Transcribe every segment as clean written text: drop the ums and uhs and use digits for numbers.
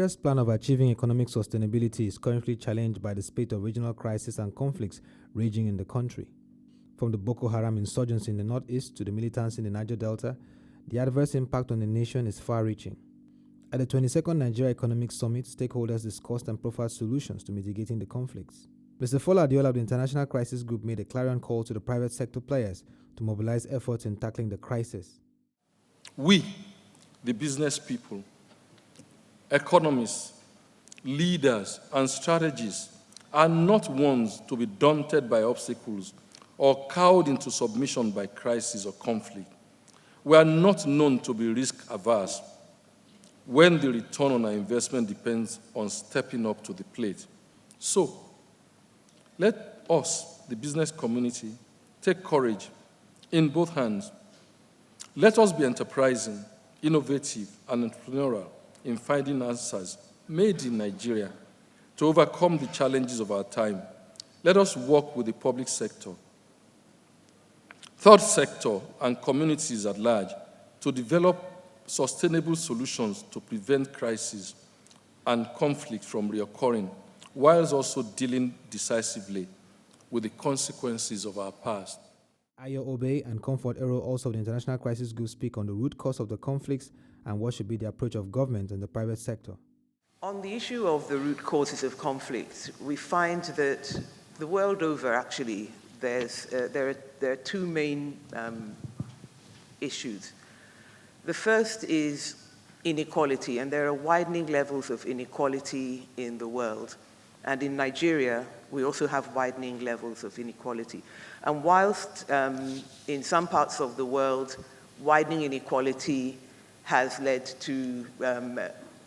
Nigeria's plan of achieving economic sustainability is currently challenged by the spate of regional crises and conflicts raging in the country. From the Boko Haram Insurgency in the northeast to the Militancy in the Niger-Delta, the adverse impact on the nation is far-reaching. At the 22nd Nigeria Economic Summit, stakeholders discussed and proffered solutions to mitigating the conflicts. Mr. Fola Adiola of the International Crisis Group made a clarion call to the private sector players to mobilize efforts in tackling the crisis. We, the business people, economists, leaders, and strategists are not ones to be daunted by obstacles or cowed into submission by crisis or conflict. We are not known to be risk-averse when the return on our investment depends on stepping up to the plate. So, let us, the business community, take courage in both hands. Let us be enterprising, innovative, and entrepreneurial in finding answers made in Nigeria to overcome the challenges of our time. Let us work with the public sector, third sector, and communities at large to develop sustainable solutions to prevent crises and conflict from reoccurring, whilst also dealing decisively with the consequences of our past. Ayo Obe and Comfort Ero, also of the International Crisis Group, speak on the root cause of the conflicts and what should be the approach of government and the private sector. On the issue of the root causes of conflict, we find that the world over, actually, there are two main issues. The first is inequality, and there are widening levels of inequality in the world. And in Nigeria, we also have widening levels of inequality. And whilst in some parts of the world, widening inequality has led to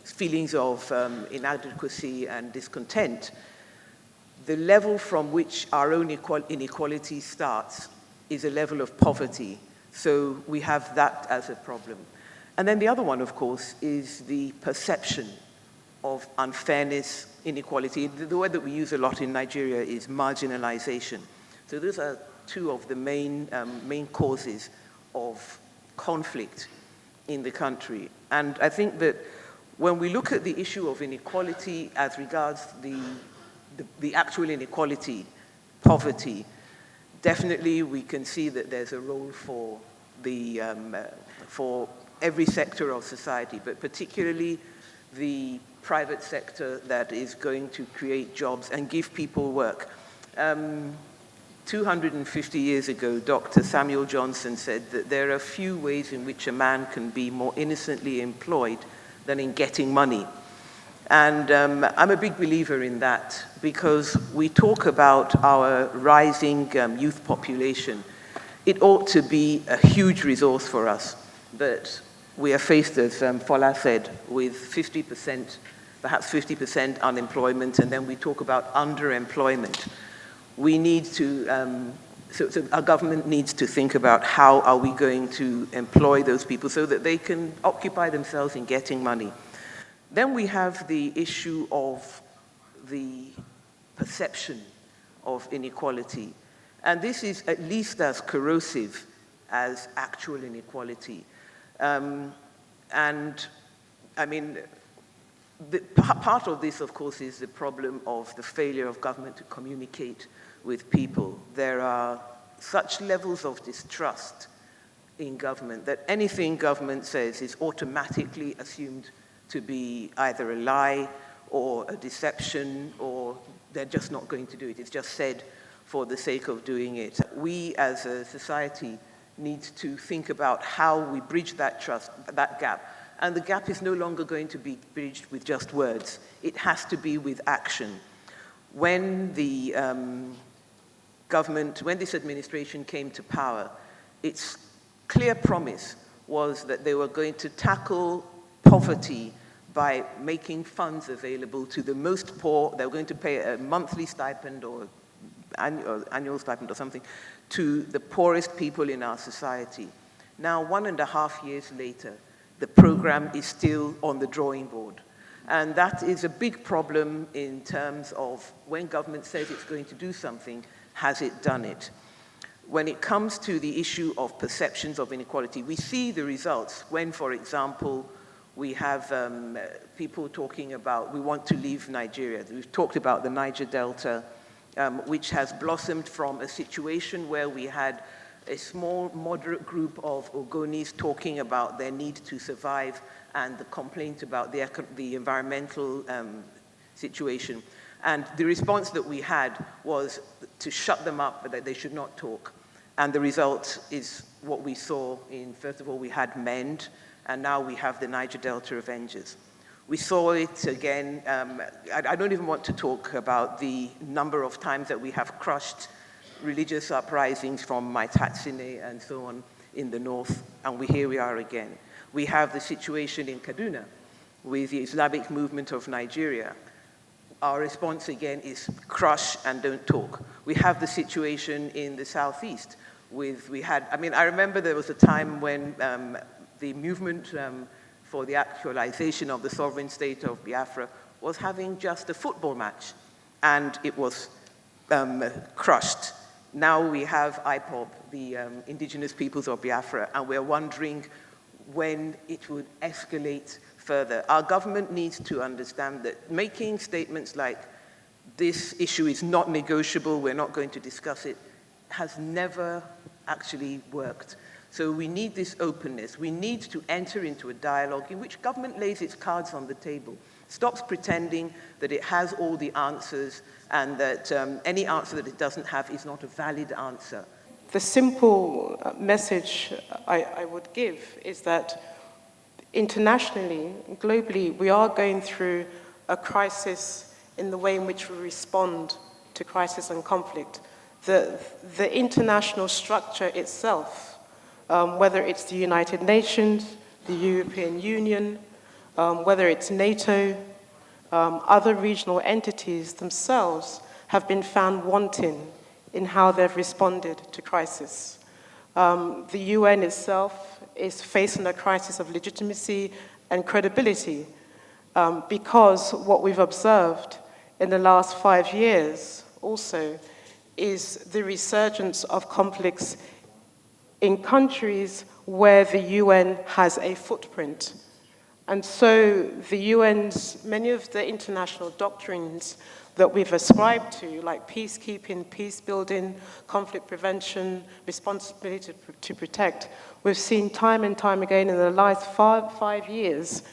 feelings of inadequacy and discontent, the level from which our own inequality starts is a level of poverty. So we have that as a problem. And then the other one, of course, is the perception of unfairness, inequality. The word that we use a lot in Nigeria is marginalization. So those are two of the main causes of conflict in the country. And I think that when we look at the issue of inequality as regards the actual inequality, poverty, definitely we can see that there's a role for every sector of society, but particularly the private sector that is going to create jobs and give people work. 250 years ago, Dr. Samuel Johnson said that there are few ways in which a man can be more innocently employed than in getting money. And I'm a big believer in that, because we talk about our rising youth population. It ought to be a huge resource for us, but we are faced, as Fola said, with 50%, perhaps 50% unemployment, and then we talk about underemployment. We need to, so our government needs to think about how are we going to employ those people so that they can occupy themselves in getting money. Then we have the issue of the perception of inequality. And this is at least as corrosive as actual inequality. And I mean, part of this, of course, is the problem of the failure of government to communicate with people. There are such levels of distrust in government that anything government says is automatically assumed to be either a lie or a deception, or they're just not going to do it. It's just said for the sake of doing it. We as a society need to think about how we bridge that trust, that gap. And the gap is no longer going to be bridged with just words. It has to be with action. When the government, when this administration came to power, its clear promise was that they were going to tackle poverty by making funds available to the most poor. They were going to pay a monthly stipend or annual stipend or something to the poorest people in our society. Now, 1.5 years later, the program is still on the drawing board. And that is a big problem in terms of when government says it's going to do something, has it done it? When it comes to the issue of perceptions of inequality, we see the results when, for example, We have people talking about, we want to leave Nigeria. We've talked about the Niger-Delta, which has blossomed from a situation where we had a small, moderate group of Ogonis talking about their need to survive and the complaint about the environmental situation. And the response that we had was to shut them up, but that they should not talk. And the result is what we saw in, first of all, we had MEND, and now we have the Niger-Delta Avengers. We saw it again, I don't even want to talk about the number of times that we have crushed religious uprisings from Maitatsine and so on in the north, and here we are again. We have the situation in Kaduna with the Islamic movement of Nigeria. Our response again is crush and don't talk. We have the situation in the southeast I remember there was a time when the movement for the actualization of the sovereign state of Biafra was having just a football match, and it was crushed. Now we have IPOB, the indigenous peoples of Biafra, and we're wondering when it would escalate further. Our government needs to understand that making statements like this issue is not negotiable, we're not going to discuss it, has never actually worked. So we need this openness. We need to enter into a dialogue in which government lays its cards on the table, stops pretending that it has all the answers and that any answer that it doesn't have is not a valid answer. The simple message I would give is that internationally, globally, we are going through a crisis in the way in which we respond to crisis and conflict. The international structure itself, whether it's the United Nations, the European Union, whether it's NATO, other regional entities themselves have been found wanting in how they've responded to crisis. The UN itself is facing a crisis of legitimacy and credibility because what we've observed in the last 5 years also is the resurgence of conflicts in countries where the UN has a footprint. And so the UN's, many of the international doctrines that we've ascribed to, like peacekeeping, peace building, conflict prevention, responsibility to protect, we've seen time and time again in the last five years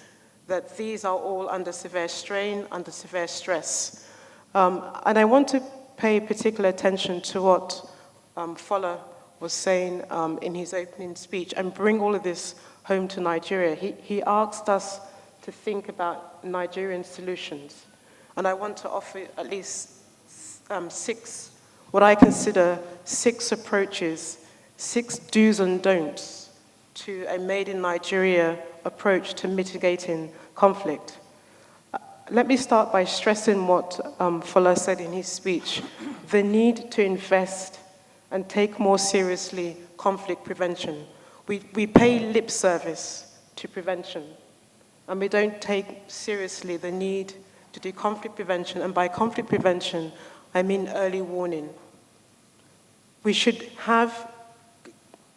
that these are all under severe strain, under severe stress. And I want to pay particular attention to what Fola was saying in his opening speech and bring all of this home to Nigeria. He asked us to think about Nigerian solutions. And I want to offer at least what I consider six approaches, 6 do's and don'ts to a made in Nigeria approach to mitigating conflict. Let me start by stressing what Fola said in his speech, the need to invest and take more seriously conflict prevention. We pay lip service to prevention, and we don't take seriously the need to do conflict prevention, and by conflict prevention, I mean early warning. We should have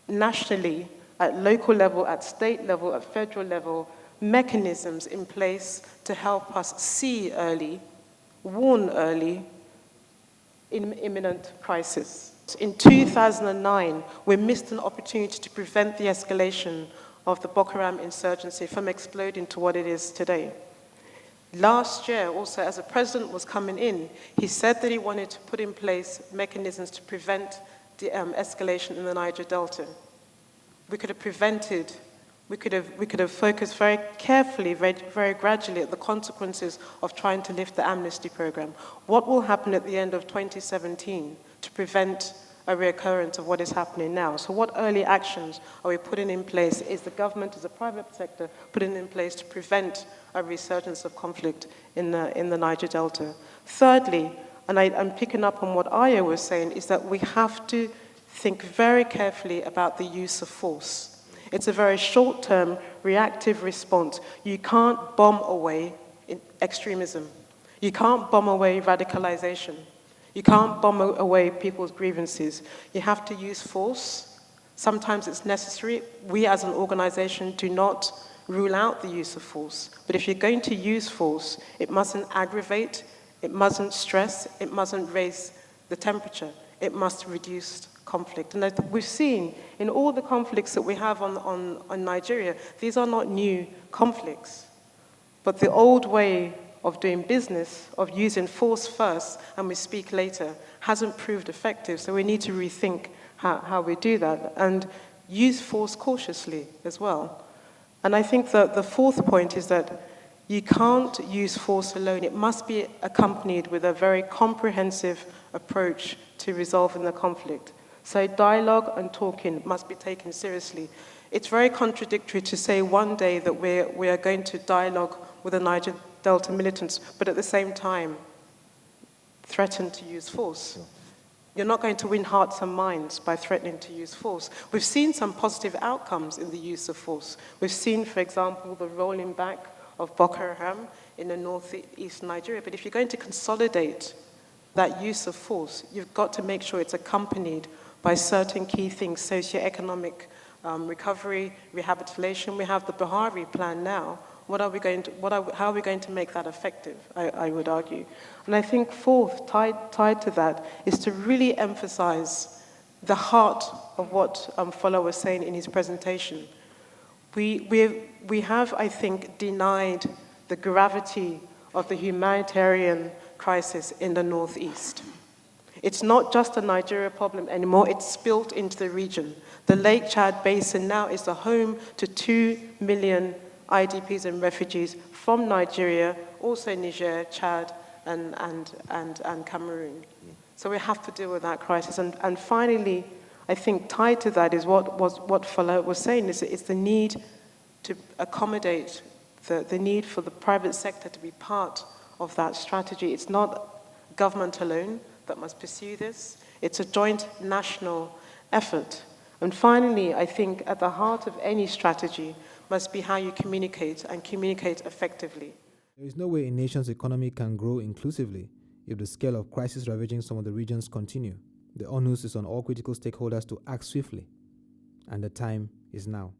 nationally, at local level, at state level, at federal level, mechanisms in place to help us see early, warn early in imminent crisis. In 2009, we missed an opportunity to prevent the escalation of the Boko Haram insurgency from exploding to what it is today. Last year, also, as the president was coming in, he said that he wanted to put in place mechanisms to prevent the escalation in the Niger-Delta. We could have prevented, we could have focused very carefully, very gradually at the consequences of trying to lift the amnesty program. What will happen at the end of 2017 to prevent a reoccurrence of what is happening now? So what early actions are we putting in place? Is the government, is the private sector putting in place to prevent a resurgence of conflict in the Niger-Delta? Thirdly, and I'm picking up on what Aya was saying, is that we have to think very carefully about the use of force. It's a very short-term, reactive response. You can't bomb away extremism. You can't bomb away radicalization. You can't bomb away people's grievances. You have to use force. Sometimes it's necessary. We as an organization do not rule out the use of force. But if you're going to use force, it mustn't aggravate, it mustn't stress, it mustn't raise the temperature. It must reduce conflict. And we've seen in all the conflicts that we have on Nigeria, these are not new conflicts. But the old way of doing business, of using force first and we speak later, hasn't proved effective. So we need to rethink how we do that and use force cautiously as well. And I think that the fourth point is that you can't use force alone. It must be accompanied with a very comprehensive approach to resolving the conflict. So dialogue and talking must be taken seriously. It's very contradictory to say one day that we are going to dialogue with the Niger-Delta militants, but at the same time threaten to use force. You're not going to win hearts and minds by threatening to use force. We've seen some positive outcomes in the use of force. We've seen, for example, the rolling back of Boko Haram in the northeast Nigeria. But if you're going to consolidate that use of force, you've got to make sure it's accompanied by certain key things, socioeconomic recovery, rehabilitation. We have the Buhari plan now. How are we going to make that effective, I would argue. And I think fourth, tied to that, is to really emphasize the heart of what Fola was saying in his presentation. We have, I think, denied the gravity of the humanitarian crisis in the Northeast. It's not just a Nigeria problem anymore, it's spilled into the region. The Lake Chad Basin now is the home to 2 million IDPs and refugees from Nigeria, also Niger, Chad, and Cameroon. So we have to deal with that crisis. And finally, I think tied to that is what Fola was saying, is the need to accommodate the need for the private sector to be part of that strategy. It's not government alone that must pursue this. It's a joint national effort. And finally, I think at the heart of any strategy must be how you communicate and communicate effectively. There is no way a nation's economy can grow inclusively if the scale of crisis ravaging some of the regions continue. The onus is on all critical stakeholders to act swiftly, and the time is now.